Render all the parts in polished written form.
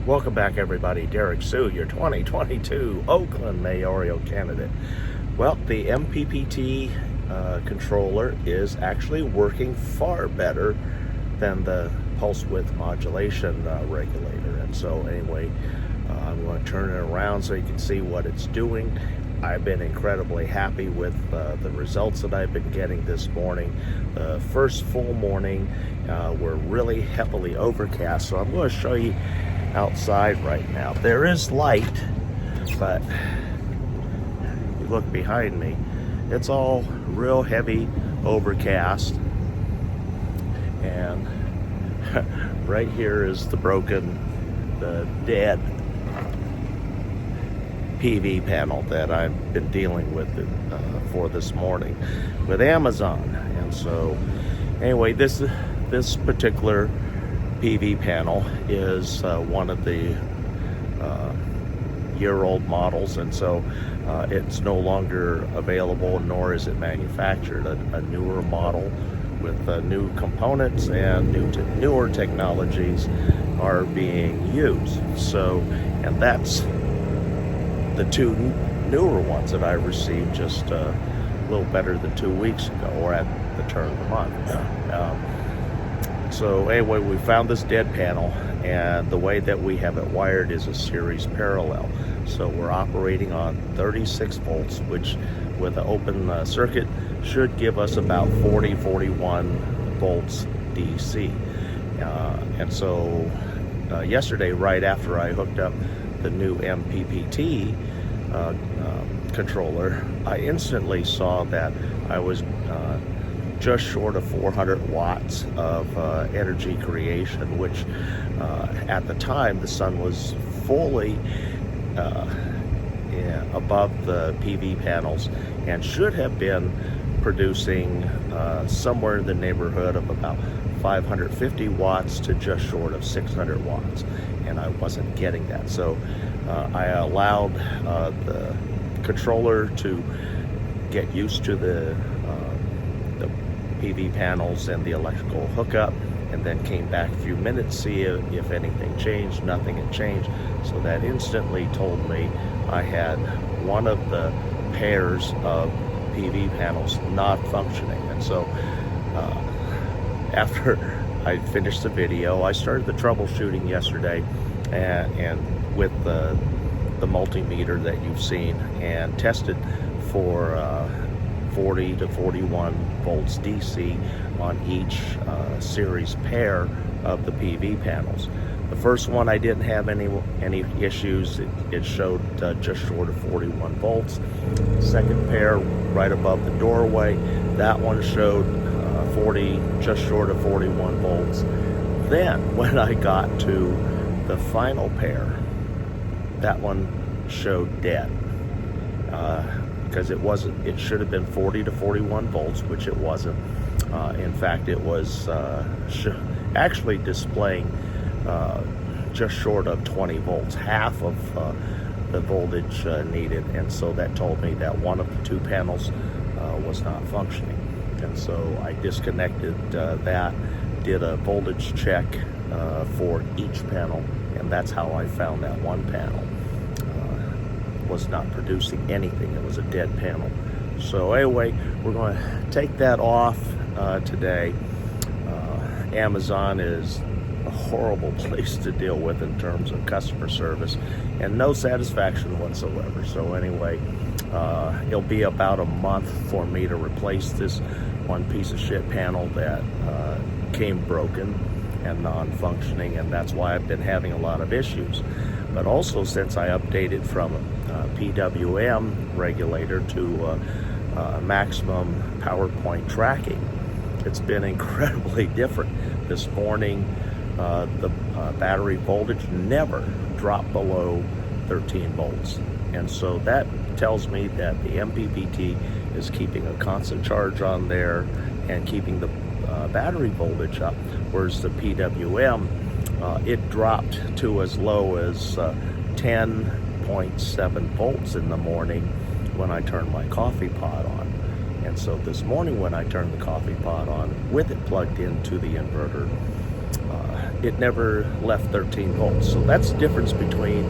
Welcome back, everybody. Derrick Soo, your 2022 Oakland mayoral candidate. Well, the MPPT controller is actually working far better than the pulse width modulation regulator. And so anyway, I'm going to turn it around so you can see what it's doing. I've been incredibly happy with the results that I've been getting this morning. The first full morning, we're really heavily overcast, so I'm going to show you outside right now. There is light, but you look behind me, it's all real heavy overcast, and right here is the dead PV panel that I've been dealing with for this morning with Amazon. And so anyway, this particular PV panel is one of the year-old models, and so it's no longer available, nor is it manufactured. A newer model with new components and newer technologies are being used. So, and that's the two newer ones that I received just a little better than 2 weeks ago, or at the turn of the month. So anyway, we found this dead panel, and the way that we have it wired is a series parallel. So we're operating on 36 volts, which with an open circuit should give us about 41 volts DC. And so yesterday, right after I hooked up the new MPPT controller, I instantly saw that I was just short of 400 watts of energy creation, which at the time the sun was fully above the PV panels and should have been producing somewhere in the neighborhood of about 550 watts to just short of 600 watts, and I wasn't getting that. So I allowed the controller to get used to the PV panels and the electrical hookup, and then came back a few minutes, see if anything changed. Nothing had changed, so that instantly told me I had one of the pairs of PV panels not functioning. And so after I finished the video, I started the troubleshooting yesterday and with the multimeter that you've seen, and tested for 40 to 41 volts DC on each series pair of the PV panels. The first one, I didn't have any issues. It showed just short of 41 volts. Second pair, right above the doorway, that one showed just short of 41 volts. Then when I got to the final pair, that one showed dead. Because it should have been 40 to 41 volts, which it wasn't. In fact, it was actually displaying just short of 20 volts, half of the voltage needed. And so that told me that one of the two panels was not functioning. And so I disconnected that, did a voltage check for each panel, and that's how I found that one panel was not producing anything. It was a dead panel. So anyway, we're going to take that off today. Amazon is a horrible place to deal with in terms of customer service, and no satisfaction whatsoever. So anyway, it'll be about a month for me to replace this one piece of shit panel that came broken and non-functioning, and that's why I've been having a lot of issues. But also, since I updated from PWM Regulator to maximum power point tracking, it's been incredibly different. This morning, the battery voltage never dropped below 13 volts. And so that tells me that the MPPT is keeping a constant charge on there and keeping the battery voltage up, whereas the PWM, it dropped to as low as 10.7 volts in the morning when I turned my coffee pot on. And so this morning when I turned the coffee pot on with it plugged into the inverter, it never left 13 volts. So that's the difference between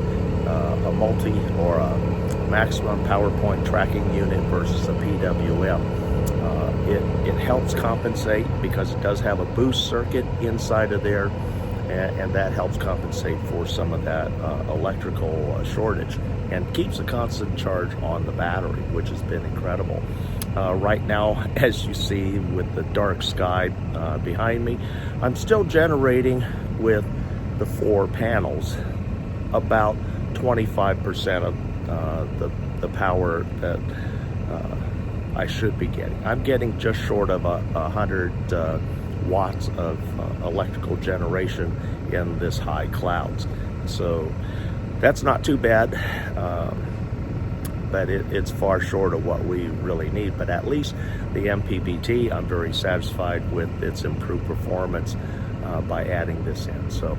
a multi or a maximum power point tracking unit versus a PWM. It helps compensate because it does have a boost circuit inside of there, and that helps compensate for some of that electrical shortage and keeps a constant charge on the battery, which has been incredible. Right now, as you see with the dark sky behind me, I'm still generating with the 4 panels about 25% of the power that I should be getting. I'm getting just short of 100 watts of electrical generation in this high clouds. So that's not too bad, but it's far short of what we really need. But at least the MPPT, I'm very satisfied with its improved performance by adding this in. So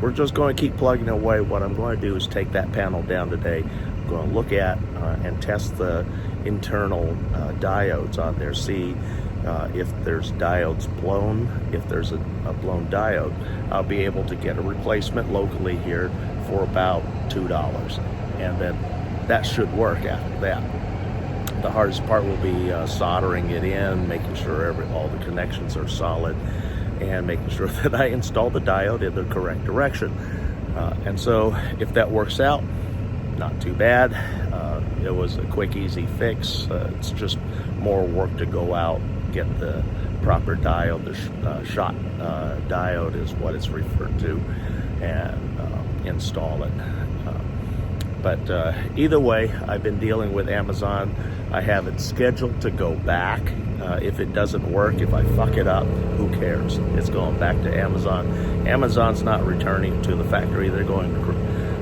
we're just going to keep plugging away. What I'm going to do is take that panel down today. I'm going to look at and test the internal diodes on there, see if there's diodes blown. If there's a blown diode, I'll be able to get a replacement locally here for about $2, and then that should work after that. The hardest part will be soldering it in, making sure all the connections are solid, and making sure that I install the diode in the correct direction. And so if that works out, not too bad. It was a quick, easy fix. It's just more work to go out, get the proper diode. The shot diode is what it's referred to, and install it. But either way, I've been dealing with Amazon. I have it scheduled to go back. If it doesn't work, if I fuck it up, who cares? It's going back to Amazon. Amazon's not returning to the factory. They're going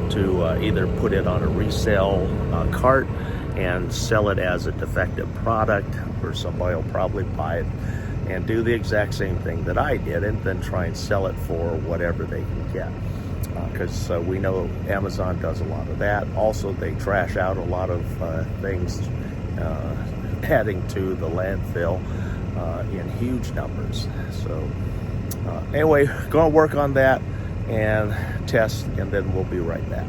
to either put it on a resale cart and sell it as a defective product, or somebody will probably buy it and do the exact same thing that I did, and then try and sell it for whatever they can get. Because we know Amazon does a lot of that. Also, they trash out a lot of things, adding to the landfill in huge numbers. So anyway, going to work on that and test, and then we'll be right back.